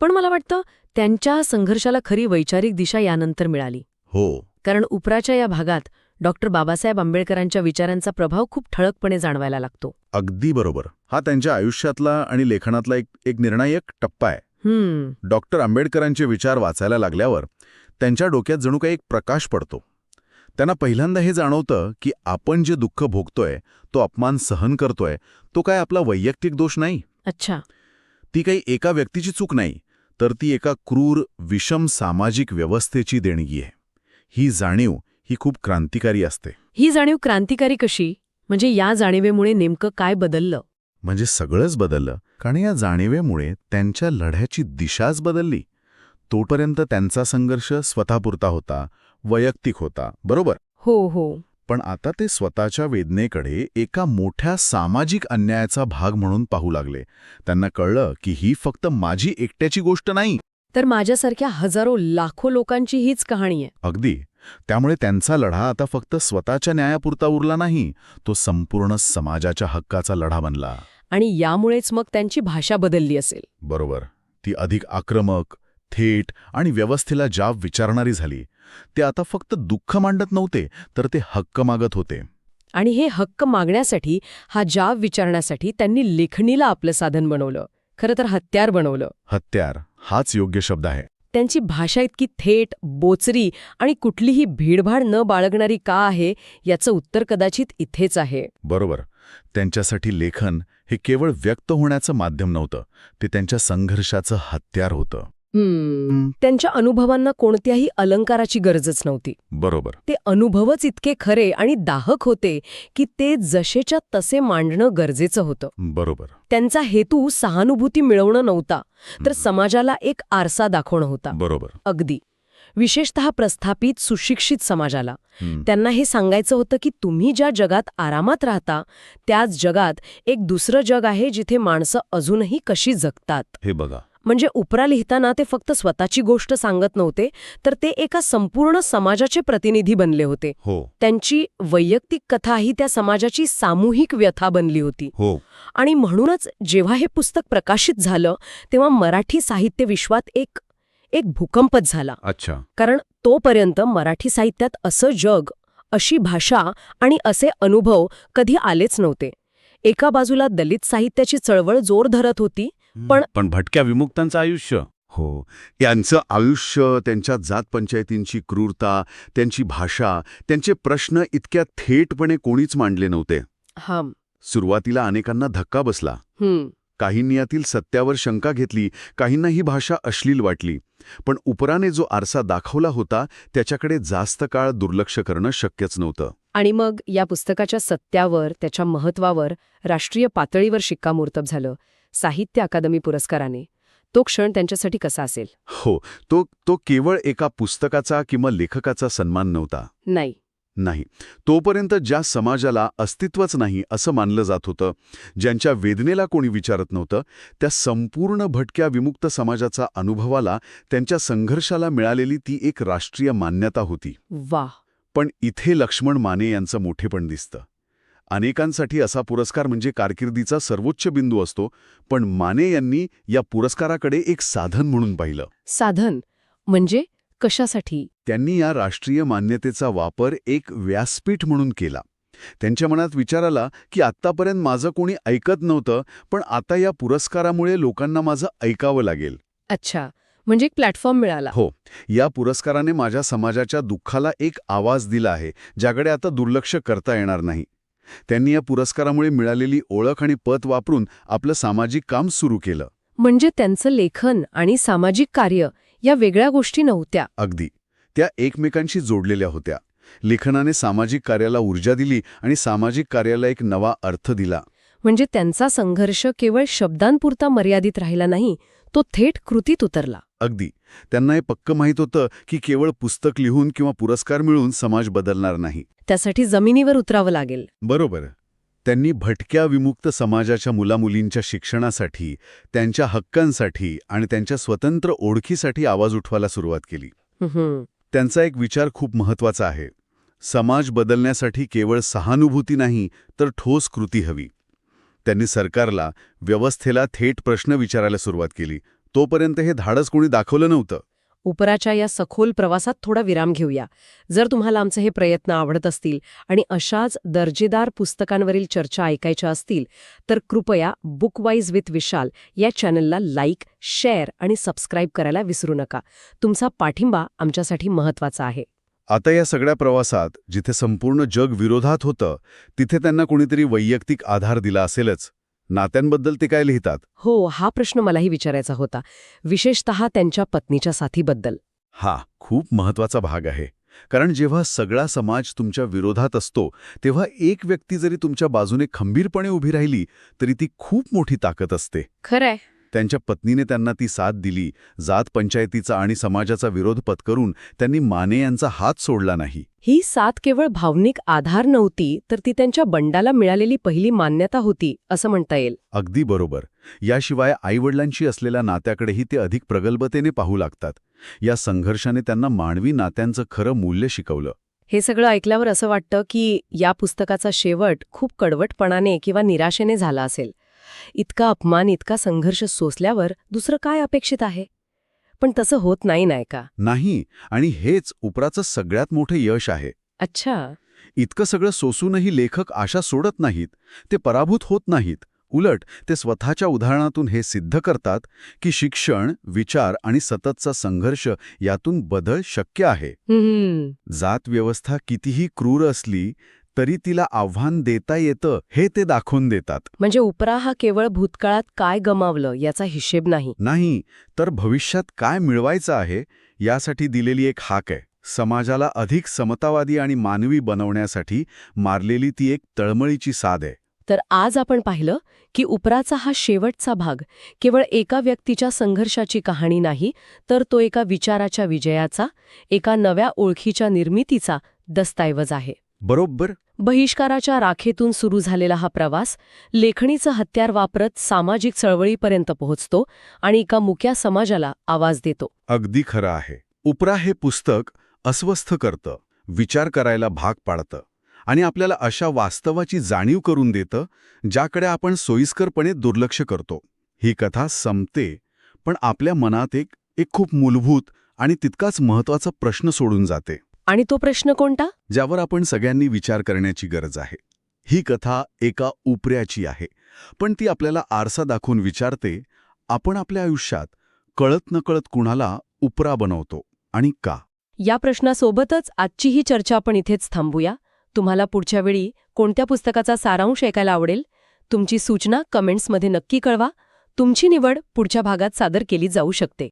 पण मला वाटतं त्यांच्या संघर्षाला खरी वैचारिक दिशा यानंतर मिळाली. हो. कारण उपराच्या या भागात डॉक्टर बाबासाहेब आंबेडकरांच्या विचारांचा प्रभाव खूप ठळकपणे जाणवायला लागतो. अगदी बरोबर. हा त्यांच्या आयुष्यातला आणि लेखनातला एक निर्णायक टप्पा आहे. डॉक्टर आंबेडकरांचे विचार वाचायला लागल्यावर त्यांच्या डोक्यात जणू काही एक प्रकाश पडतो. त्यांना पहिल्यांदा हे जाणवतं की आपण जे दुःख भोगतोय, तो अपमान सहन करतोय, तो काय आपला वैयक्तिक दोष नाही. अच्छा. ती काही एका व्यक्तीची चूक नाही, तर ती एका क्रूर, विषम सामाजिक व्यवस्थेची देणगी आहे. ही जाणीव ही खूप क्रांतिकारी असते. ही जाणीव क्रांतिकारी कशी? म्हणजे या जाणीवेमुळे नेमकं काय बदललं? म्हणजे सगळंच बदललं. कारण या जाणीवेमुळे त्यांच्या लढ्याची दिशाच बदलली. तोपर्यंत त्यांचा संघर्ष स्वतःपुरता होता, वैयक्तिक होता, बरोबर? हो. पण आता ते स्वतःच्या वेदनेकडे एका मोठ्या सामाजिक अन्यायाचा भाग म्हणून पाहू लागले. त्यांना कळलं की ही फक्त माझी एकट्याची गोष्ट नाही, तर माझ्यासारख्या हजारो लाखो लोकांची हीच कहाणी आहे. अगदी. त्यामुळे त्यांचा लढा आता फक्त स्वतःच्या न्यायापुरता उरला नाही, तो संपूर्ण समाजाच्या हक्काचा लढा बनला. आणि यामुळेच मग त्यांची भाषा बदलली असेल. बरोबर. ती अधिक आक्रमक, थेट आणि व्यवस्थेला जाब विचारणारी झाली. ते आता फक्त दुःख मांडत नव्हते, तर ते हक्क मागत होते. आणि हे हक्क मागण्यासाठी, हा जाब विचारण्यासाठी त्यांनी लेखणीला आपलं साधन बनवलं. खरं तर हत्यार बनवलं. हत्यार हाच योग्य शब्द आहे. त्यांची भाषा इतकी थेट, बोचरी आणि कुठलीही भीडभाड न बाळगणारी का आहे, याचं उत्तर कदाचित इथेच आहे. बरोबर. त्यांच्यासाठी लेखन हे केवळ व्यक्त होण्याचं माध्यम नव्हतं, ते त्यांच्या संघर्षाचं हत्यार होतं. त्यांच्या अनुभवांना कोणत्याही अलंकाराची गरजच नव्हती. बरोबर. ते अनुभवच इतके खरे आणि दाहक होते की ते जसेच्या तसे मांडणं गरजेचं होतं. बरोबर. त्यांचा हेतू सहानुभूती मिळवणं नव्हता, तर समाजाला एक आरसा दाखवणं होता. बरोबर. अगदी. विशेषतः प्रस्थापित, सुशिक्षित समाजाला त्यांना हे सांगायचं होतं की तुम्ही ज्या जगात आरामात राहता, त्याच जगात एक दुसरं जग आहे जिथे माणसं अजूनही कशी जगतात. हे बघा. म्हणजे उपरा लिहिताना ते फक्त स्वतःची गोष्ट सांगत नव्हते, तर ते एका संपूर्ण समाजाचे प्रतिनिधी बनले होते. हो. त्यांची वैयक्तिक कथा ही त्या समाजाची सामूहिक व्यथा बनली होती. हो. आणि म्हणूनच जेव्हा हे पुस्तक प्रकाशित झालं, तेव्हा मराठी साहित्य विश्वात एक भूकंपच झाला. अच्छा. कारण तोपर्यंत मराठी साहित्यात असं जग, अशी भाषा आणि असे अनुभव कधी आलेच नव्हते. एका बाजूला दलित साहित्याची चळवळ जोर धरत होती, पण भटक्या विमुक्तांचं आयुष्य. हो. यांचं आयुष्य, त्यांच्या जातपंचायतींची क्रूरता, त्यांची भाषा, त्यांचे प्रश्न इतक्या थेटपणे कोणीच मांडले नव्हते. सुरुवातीला अनेकांना धक्का बसला. काहींनी यातील सत्यावर शंका घेतली, काहींना ही भाषा अश्लील वाटली. पण उपराने जो आरसा दाखवला होता, त्याच्याकडे जास्त काळ दुर्लक्ष करणं शक्यच नव्हतं. आणि मग या पुस्तकाच्या सत्यावर, त्याच्या महत्वावर राष्ट्रीय पातळीवर शिक्कामोर्तब झालं, साहित्य अकादमी पुरस्काराने. तो क्षण त्यांच्यासाठी कसा असेल? हो. तो केवळ एका पुस्तकाचा किंवा लेखकाचा सन्मान नव्हता. नाही. तोपर्यंत ज्या समाजाला अस्तित्वच नाही असं मानलं जात होतं, ज्यांच्या वेदनेला कोणी विचारत नव्हतं, त्या संपूर्ण भटक्या विमुक्त समाजाचा अनुभवाला, त्यांच्या संघर्षाला मिळालेली ती एक राष्ट्रीय मान्यता होती. वाह. पण इथे लक्ष्मण माने यांचं मोठेपण दिसतं. अनेकांसाठी असा पुरस्कार म्हणजे कारकिर्दीचा सर्वोच्च बिंदू असतो, पण माने यांनी या पुरस्काराकडे एक साधन म्हणून पाहिलं. साधन म्हणजे कशासाठी? त्यांनी या राष्ट्रीय मान्यतेचा वापर एक व्यासपीठ म्हणून केला. त्यांच्या मनात विचार आला की आत्तापर्यंत माझं कोणी ऐकत नव्हतं, पण आता या पुरस्कारामुळे लोकांना माझं ऐकावं लागेल. अच्छा. म्हणजे एक प्लॅटफॉर्म मिळाला. हो, या पुरस्काराने माझ्या समाजाच्या दुःखाला एक आवाज दिला आहे, ज्याकडे आता दुर्लक्ष करता येणार नाही. त्यांनी या पुरस्कारामुळे मिळालेली ओळख आणि पत वापरून आपलं सामाजिक काम सुरू केलं. म्हणजे त्यांचं लेखन आणि सामाजिक कार्य या वेगळ्या गोष्टी नव्हत्या. अगदी. त्या एकमेकांशी जोडलेल्या होत्या. लेखनाने सामाजिक कार्याला ऊर्जा दिली आणि सामाजिक कार्याला एक नवा अर्थ दिला. म्हणजे त्यांचा संघर्ष केवळ शब्दांपुरता मर्यादित राहिला नाही, तो थेट कृतीत उतरला. अगदी. त्यांना हे पक्क माहीत होतं की केवळ पुस्तक लिहून किंवा पुरस्कार मिळून समाज बदलणार नाही. त्यासाठी जमिनीवर उतरावं लागेल. बरोबर. त्यांनी भटक्या विमुक्त समाजाच्या मुलामुलींच्या शिक्षणासाठी, त्यांच्या हक्कांसाठी आणि त्यांच्या स्वतंत्र ओळखीसाठी आवाज उठवायला सुरुवात केली. त्यांचा एक विचार खूप महत्वाचा आहे. समाज बदलण्यासाठी केवळ सहानुभूती नाही, तर ठोस कृती हवी. त्यांनी सरकारला, व्यवस्थेला थेट प्रश्न विचारायला सुरुवात केली. तोपर्यंत हे धाडस कोणी दाखवलं नव्हतं. उपराच्या या सखोल प्रवासात थोडा विराम घेऊया. जर तुम्हाला आमचे हे प्रयत्न आवडत असतील आणि अशाच दर्जेदार पुस्तकांवरील चर्चा ऐकायच्या असतील, तर कृपया बुकवाईज विथ विशाल या चॅनलला लाईक, शेअर आणि सबस्क्राईब करायला विसरू नका. तुमचा पाठिंबा आमच्यासाठी महत्त्वाचा आहे. आता या सगळ्या प्रवासात जिथे संपूर्ण जग विरोधात होतं, तिथे त्यांना कोणीतरी वैयक्तिक आधार दिला असेलच. नात्यांबद्दल ते काय लिहितात? हो, हा प्रश्न मलाही विचारायचा होता, विशेषतः त्यांच्या पत्नीच्या साथीबद्दल. हा खूप महत्वाचा भाग आहे. कारण जेव्हा सगळा समाज तुमच्या विरोधात असतो, तेव्हा एक व्यक्ती जरी तुमच्या बाजूने खंबीरपणे उभी राहिली, तरी ती खूप मोठी ताकद असते. खरंय. त्यांच्या पत्नीने त्यांना ती साथ दिली. जात पंचायतीचा आणि समाजाचा विरोध पत्करून त्यांनी माने यांचा हात सोडला नाही. ही साथ केवळ भावनिक आधार नव्हती, तर ती त्यांच्या बंडाला मिळालेली पहिली मान्यता होती, असं म्हणता येईल. अगदी बरोबर. याशिवाय आईवडिलांशी असलेल्या नात्याकडेही ते अधिक प्रगल्भतेने पाहू लागतात. या संघर्षाने त्यांना मानवी नात्यांचं खरं मूल्य शिकवलं. हे सगळं ऐकल्यावर असं वाटतं की या पुस्तकाचा शेवट खूप कडवटपणाने किंवा निराशेने झाला असेल. इतका अपमान, इतका संघर्ष सोसल्यावर दुसरं काय अपेक्षित आहे? पण तसं होत नाही का? नाही, आणि हेच उपराचं सगळ्यात मोठं यश आहे. अच्छा. इतकं सगळं सोसूनही लेखक आशा सोडत नाहीत. ते पराभूत होत नाहीत. उलट ते स्वतःच्या उदाहरणातून हे सिद्ध करतात की शिक्षण, विचार आणि सततचा संघर्ष यातून बदल शक्य आहे. जात व्यवस्था कितीही क्रूर असली तरी तिला आव्हान देता येतं हे ते दाखवून देतात. म्हणजे उपरा हा केवळ भूतकाळात काय गमावलं याचा हिशेब नाही, तर भविष्यात काय मिळवायचं आहे यासाठी दिलेली एक हाक आहे. समाजाला अधिक समतावादी आणि मानवी बनवण्यासाठी मारलेली ती एक तळमळीची साध आहे. तर आज आपण पाहिलं की उपराचा हा शेवटचा भाग केवळ एका व्यक्तीच्या संघर्षाची कहाणी नाही, तर तो एका विचाराच्या विजयाचा, एका नव्या ओळखीच्या निर्मितीचा दस्तऐवज आहे. बरोबर. बहिष्काराच्या राखेतून सुरू झालेला हा प्रवास लेखणीचं हत्यार वापरत सामाजिक चळवळीपर्यंत पोहोचतो आणि एका मुक्या समाजाला आवाज देतो. अगदी खरं आहे. उपरा हे पुस्तक अस्वस्थ करतं, विचार करायला भाग पाडतं आणि आपल्याला अशा वास्तवाची जाणीव करून देतं ज्याकडे आपण सोयीस्करपणे दुर्लक्ष करतो. ही कथा संपते, पण आपल्या मनात एक खूप मूलभूत आणि तितकाच महत्वाचा प्रश्न सोडून जाते. आणि तो प्रश्न कोणता? ज्यावर आपण सगळ्यांनी विचार करण्याची गरज आहे. ही कथा एका उपऱ्याची आहे, पण ती आपल्याला आरसा दाखवून विचारते, आपण आपल्या आयुष्यात कळत नकळत कुणाला उपरा बनवतो आणि का? या प्रश्नासोबतच आजची ही चर्चा आपण इथेच थांबूया. तुम्हाला पुढच्या वेळी कोणत्या पुस्तकाचा सारांश ऐकायला आवडेल? तुमची सूचना कमेंट्समध्ये नक्की कळवा. तुमची निवड पुढच्या भागात सादर केली जाऊ शकते.